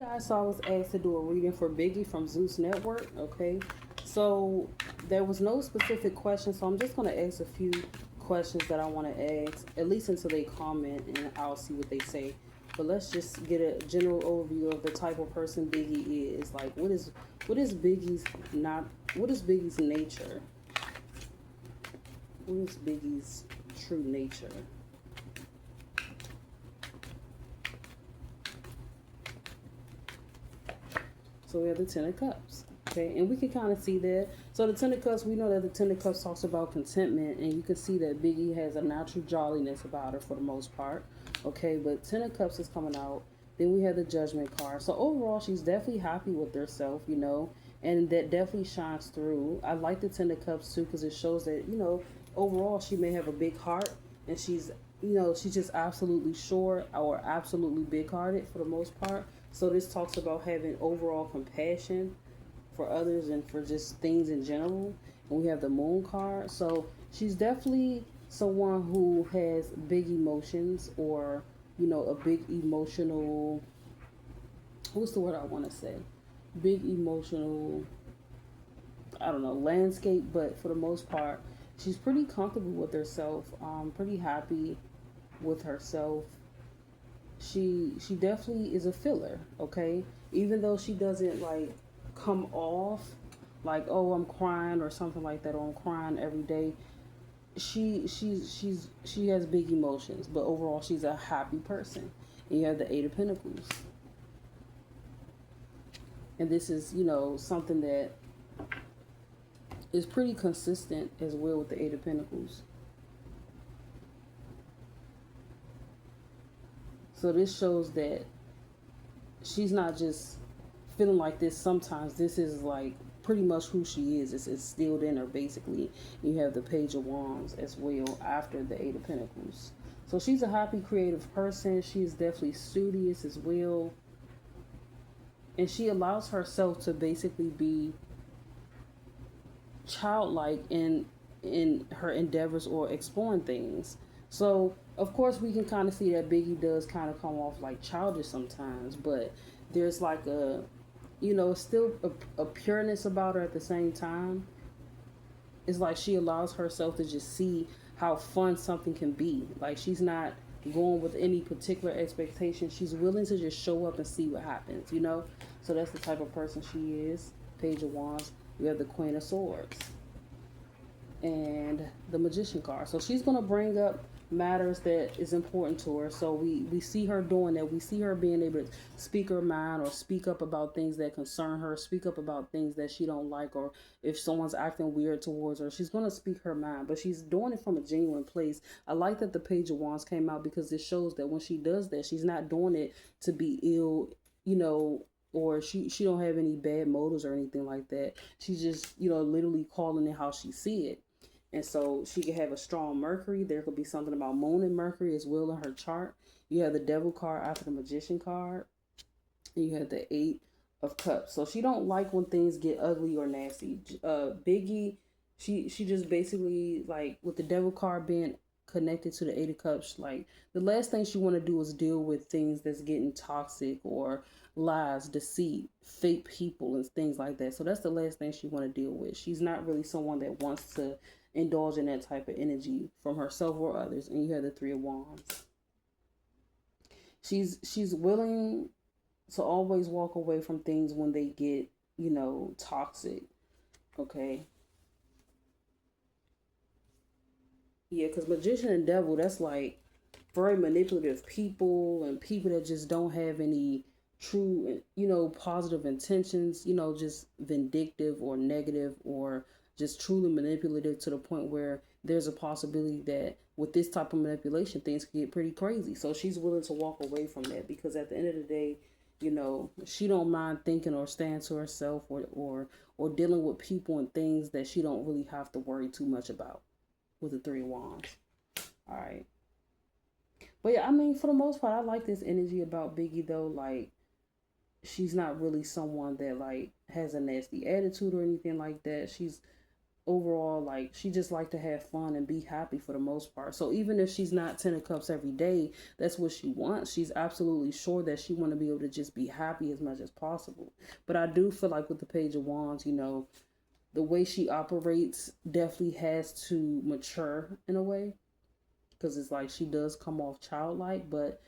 Guys, so I was asked to do a reading for Biggie from Zeus Network. Okay, so there was no specific question, so I'm just going to ask a few questions that I want to ask, at least until they comment, and I'll see what they say. But let's just get a general overview of the type of person Biggie is. Like, what is Biggie's not? What is Biggie's nature? What is Biggie's true nature? So we have the Ten of Cups. Okay, and we can kind of see that. So the Ten of Cups, we know that the Ten of Cups talks about contentment, and you can see that Biggie has a natural jolliness about her for the most part. Okay, but Ten of Cups is coming out. Then we have the Judgment card. So overall, she's definitely happy with herself, and that definitely shines through. I like the Ten of Cups too because it shows that overall she may have a big heart, and she's just absolutely sure or absolutely big hearted for the most part. So this talks about having overall compassion for others and for just things in general. And we have the Moon card. So she's definitely someone who has big emotions, or a big emotional, what's the word I want to say? Big emotional, I don't know, landscape, but for the most part, she's pretty comfortable with herself, pretty happy with herself. She definitely is a filler, okay? Even though she doesn't like come off like, oh, I'm crying or something like that, or I'm crying every day. She has big emotions, but overall she's a happy person. And you have the Eight of Pentacles. And this is, something that is pretty consistent as well with the Eight of Pentacles. So this shows that she's not just feeling like this sometimes. This is like pretty much who she is. It's instilled in her basically. You have the Page of Wands as well after the Eight of Pentacles. So she's a happy, creative person. She's definitely studious as well. And she allows herself to basically be childlike in her endeavors or exploring things. So of course we can kind of see that Biggie does kind of come off like childish sometimes, but there's like still a pureness about her at the same time. It's like she allows herself to just see how fun something can be. Like she's not going with any particular expectation. She's willing to just show up and see what happens. So that's the type of person she is. Page of Wands. We have the Queen of Swords and the Magician card. So she's going to bring up matters that is important to her. So we see her doing that. We see her being able to speak her mind or speak up about things that concern her, speak up about things that she don't like, or if someone's acting weird towards her, she's going to speak her mind, but she's doing it from a genuine place. I like that the Page of Wands came out because it shows that when she does that, she's not doing it to be ill, or she don't have any bad motives or anything like that. She's just, literally calling it how she see it. And so she could have a strong Mercury. There could be something about Moon and Mercury as well in her chart. You have the Devil card after the Magician card. And you have the Eight of Cups. So she don't like when things get ugly or nasty. Biggie, she just basically, like, with the Devil card being connected to the Eight of Cups, like, the last thing she want to do is deal with things that's getting toxic, or lies, deceit, fake people, and things like that. So that's the last thing she want to deal with. She's not really someone that wants to indulge in that type of energy from herself or others. And you have the Three of Wands. She's willing to always walk away from things when they get, toxic. Okay. Yeah, because Magician and Devil, that's like very manipulative people, and people that just don't have any true, positive intentions, just vindictive or negative, or just truly manipulative to the point where there's a possibility that with this type of manipulation, things can get pretty crazy. So she's willing to walk away from that because at the end of the day, she don't mind thinking or staying to herself, or dealing with people and things that she don't really have to worry too much about with the Three of Wands. All right. But yeah, I mean, for the most part, I like this energy about Biggie though. Like, she's not really someone that like has a nasty attitude or anything like that. She's overall, like, she just like to have fun and be happy for the most part. So even if she's not 10 of cups every day, that's what she wants. She's absolutely sure that she want to be able to just be happy as much as possible. But I do feel like with the page of wands, the way she operates definitely has to mature in a way, because it's like she does come off childlike, but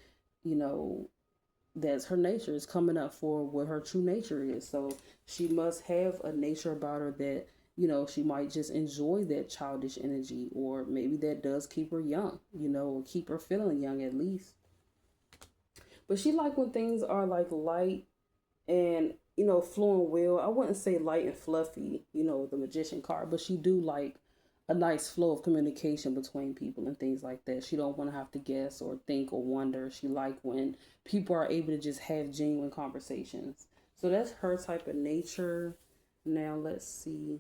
you know that's her nature. Is coming up for what her true nature is. So she must have a nature about her that she might just enjoy that childish energy, or maybe that does keep her young, or keep her feeling young at least. But she like when things are like light and flowing well. I wouldn't say light and fluffy, the magician card, but she do like a nice flow of communication between people and things like that. She don't want to have to guess or think or wonder. She like when people are able to just have genuine conversations. So that's her type of nature. Now let's see.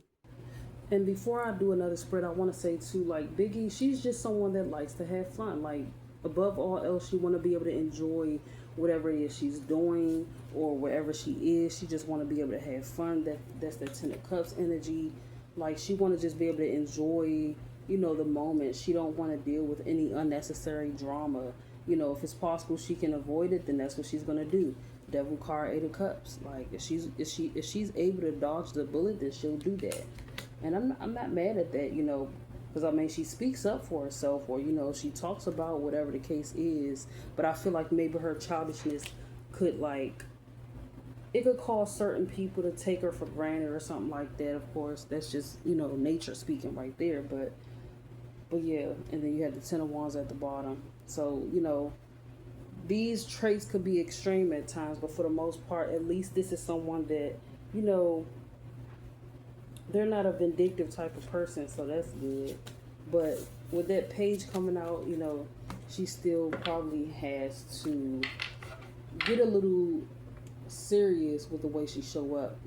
And before I do another spread, I want to say too, like Biggie, she's just someone that likes to have fun. Like above all else, she want to be able to enjoy whatever it is she's doing or wherever she is. She just want to be able to have fun. That's the 10 of cups energy. Like she want to just be able to enjoy, the moment. She don't want to deal with any unnecessary drama. If it's possible she can avoid it, then that's what she's gonna do. Devil card, 8 of cups. Like if she's able to dodge the bullet, then she'll do that. And I'm not mad at that, because I mean she speaks up for herself, or she talks about whatever the case is. But I feel like maybe her childishness could like it could cause certain people to take her for granted or something like that. Of course, that's just nature speaking right there. But yeah, and then you have the 10 of wands at the bottom. So these traits could be extreme at times, but for the most part, at least this is someone that you know they're not a vindictive type of person, so that's good. But with that page coming out, she still probably has to get a little serious with the way she show up.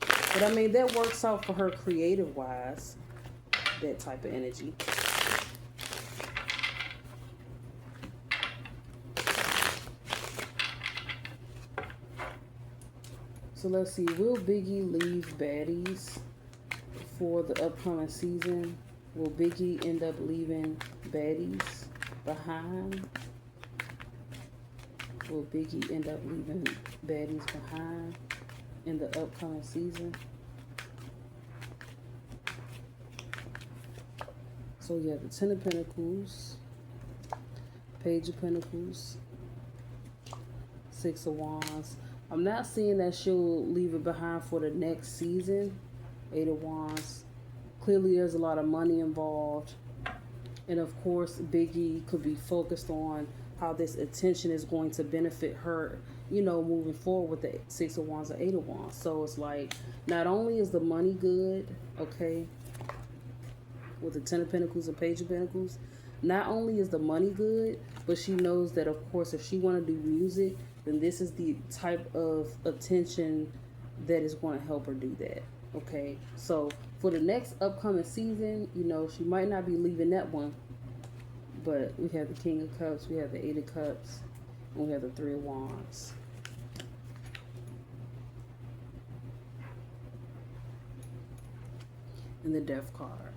But I mean, that works out for her creative wise, that type of energy. So let's see, will Biggie leave baddies for the upcoming season? Will Biggie end up leaving baddies behind? Will Biggie end up leaving baddies behind in the upcoming season? So you have the 10 of Pentacles, Page of Pentacles, 6 of Wands. I'm not seeing that she'll leave it behind for the next season. 8 of Wands. Clearly there's a lot of money involved. And of course, Biggie could be focused on how this attention is going to benefit her, moving forward with the 6 of Wands or 8 of Wands. So it's like, not only is the money good, okay, with the 10 of Pentacles and Page of Pentacles, not only is the money good, but she knows that, of course, if she want to do music, then this is the type of attention that is going to help her do that. Okay, so for the next upcoming season, she might not be leaving that one, but we have the King of Cups, we have the 8 of Cups, and we have the 3 of Wands. And the Death card.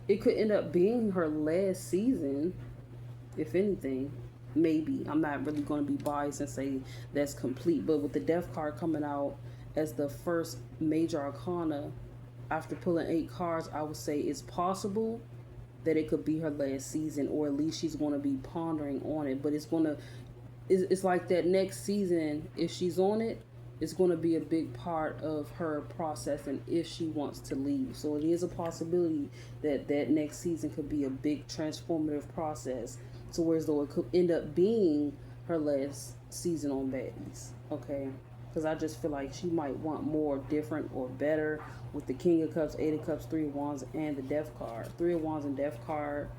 It could end up being her last season, if anything. Maybe. I'm not really going to be biased and say that's complete, but with the Death card coming out as the first major arcana after pulling 8 cards, I would say it's possible that it could be her last season, or at least she's going to be pondering on it. But it's like that next season, if she's on it, it's going to be a big part of her process and if she wants to leave. So it is a possibility that that next season could be a big transformative process, to whereas though it could end up being her last season on Baddies. Okay, because I just feel like she might want more different or better with the King of Cups, 8 of Cups, 3 of Wands, and the Death card. 3 of Wands and Death card,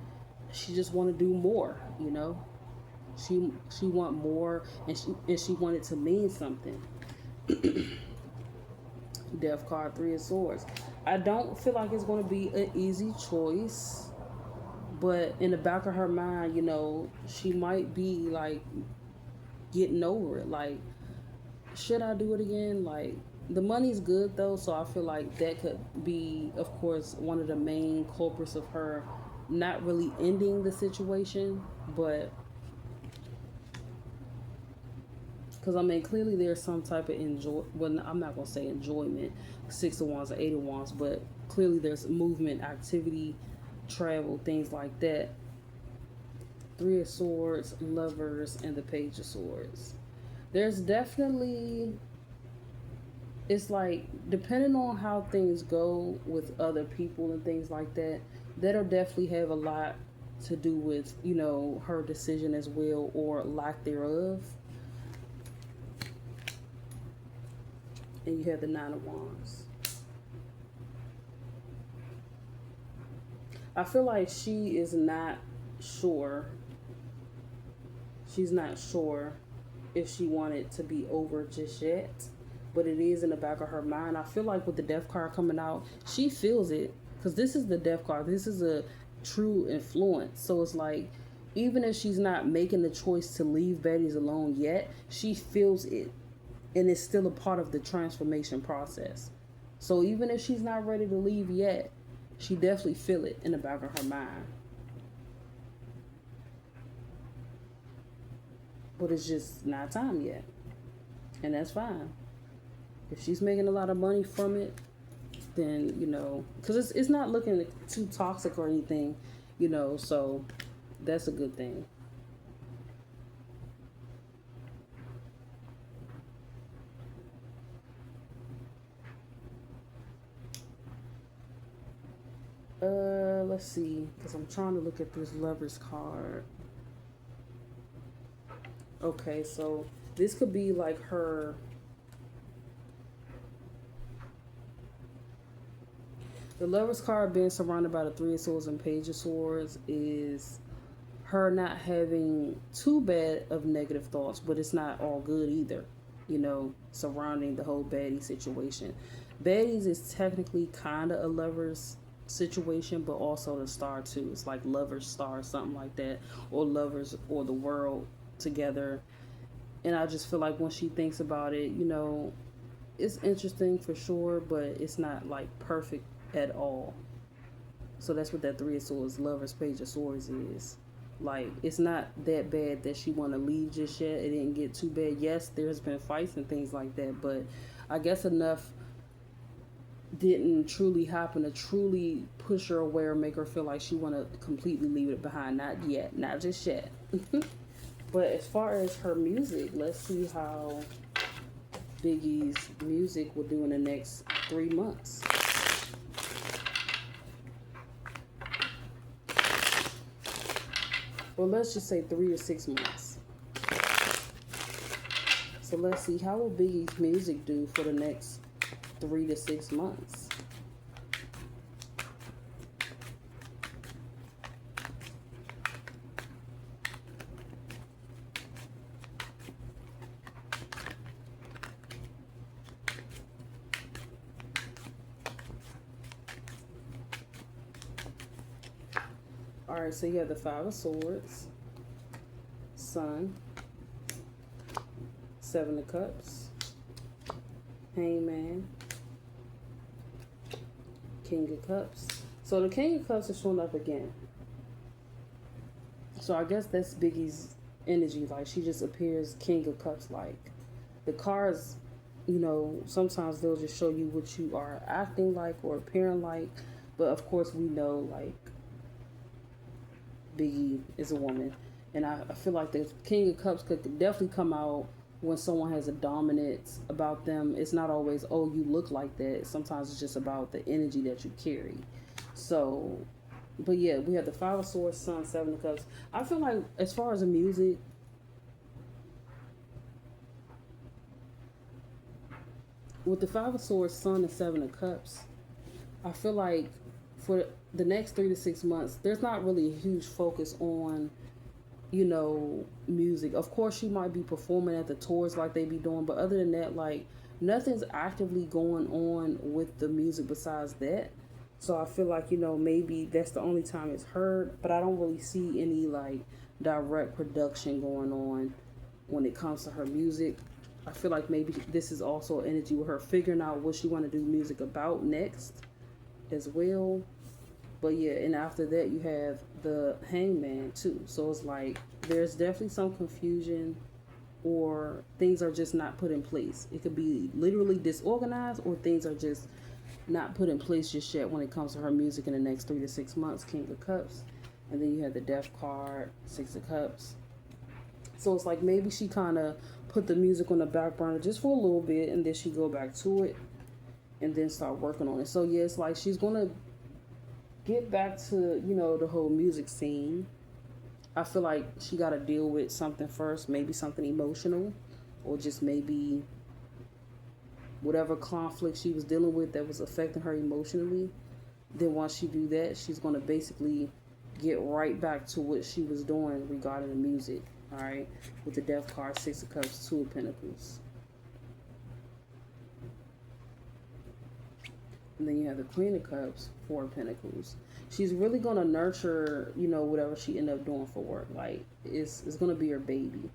she just want to do more, She want more, and she want it to mean something. Death card, 3 of Swords. I don't feel like it's going to be an easy choice, but in the back of her mind, she might be like getting over it. Like, should I do it again? Like, The money's good though, so I feel like that could be, of course, one of the main culprits of her not really ending the situation. But because I mean, clearly there's some type of enjoy. Well, I'm not gonna say enjoyment, 6 of Wands or 8 of Wands, but clearly there's movement, activity, travel, things like that. 3 of Swords, Lovers, and the Page of Swords. There's definitely, it's like depending on how things go with other people and things like that, that'll definitely have a lot to do with, her decision as well, or lack thereof. And you have the 9 of Wands. I feel like she is not sure. She's not sure if she wanted to be over just yet, but it is in the back of her mind. I feel like with the Death card coming out, she feels it, because this is the Death card. This is a true influence. So it's like, even if she's not making the choice to leave baddies alone yet, she feels it, and it's still a part of the transformation process. So even if she's not ready to leave yet, she definitely feel it in the back of her mind. But it's just not time yet. And that's fine. If she's making a lot of money from it, then, because it's not looking too toxic or anything, so that's a good thing. Let's see, because I'm trying to look at this Lovers card. Okay, so this could be like her. The Lovers card being surrounded by the 3 of Swords and Page of Swords is her not having too bad of negative thoughts, but it's not all good either, surrounding the whole baddie situation. Baddies is technically kind of a Lovers situation, but also the Star too. It's like Lovers Star, something like that, or Lovers or the World together. And I just feel like when she thinks about it, it's interesting for sure, but it's not like perfect at all. So that's what that 3 of Swords, Lovers, Page of Swords is. Like, it's not that bad that she want to leave just yet. It didn't get too bad. Yes, there's been fights and things like that, but I guess enough didn't truly happen to truly push her away or make her feel like she want to completely leave it behind. Not yet. Not just yet. But as far as her music, let's see how Biggie's music will do in the next 3 months. Well, let's just say 3 to 6 months. So let's see, how will Biggie's music do for the next 3 to 6 months? Alright, so you have the 5 of Swords, Sun, 7 of Cups, Hangman, King of Cups. So the King of Cups is showing up again. So I guess that's Biggie's energy. Like, she just appears King of Cups like. The cards, sometimes they'll just show you what you are acting like or appearing like. But of course we know, like, Biggie is a woman. And I feel like the King of Cups could definitely come out when someone has a dominance about them. It's not always, oh, you look like that. Sometimes it's just about the energy that you carry. So, but yeah, we have the 5 of Swords, Sun, 7 of Cups. I feel like as far as the music, with the 5 of Swords, Sun, and 7 of Cups, I feel like for the next 3 to 6 months, there's not really a huge focus on, music. Of course, she might be performing at the tours like they be doing, but other than that, like, nothing's actively going on with the music besides that. So I feel like, maybe that's the only time it's heard, but I don't really see any, like, direct production going on when it comes to her music. I feel like maybe this is also energy with her figuring out what she want to do music about next as well. But yeah, and after that you have the Hangman too. So it's like there's definitely some confusion, or things are just not put in place. It could be literally disorganized, or things are just not put in place just yet when it comes to her music in the next 3 to 6 months. King of Cups. And then you have the Death card, Six of Cups. So it's like maybe she kind of put the music on the back burner just for a little bit, and then she go back to it and then start working on it. So yeah, it's like she's going to get back to, the whole music scene. I feel like she got to deal with something first, maybe something emotional, or just maybe whatever conflict she was dealing with that was affecting her emotionally. Then once she do that, she's going to basically get right back to what she was doing regarding the music. All right, with the Death card, Six of Cups, Two of Pentacles. And then you have the Queen of Cups, Four of Pentacles. She's really going to nurture, whatever she end up doing for work. Like, it's going to be her baby.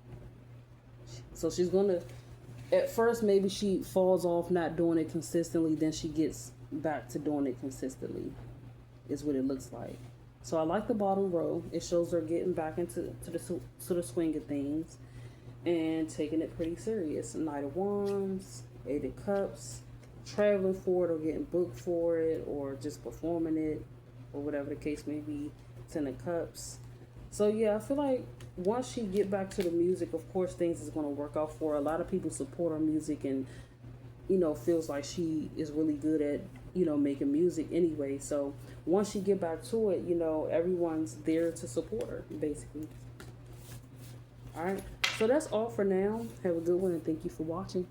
So she's going to, at first, maybe she falls off not doing it consistently. Then she gets back to doing it consistently, is what it looks like. So I like the bottom row. It shows her getting back into the swing of things and taking it pretty serious. Knight of Wands, Eight of Cups, traveling for it or getting booked for it or just performing it or whatever the case may be. Ten of Cups. So yeah, I feel like once she get back to the music, of course things is going to work out for her. A lot of people support her music and feels like she is really good at making music anyway. So once she get back to it, everyone's there to support her basically. All right, so that's all for now. Have a good one and thank you for watching.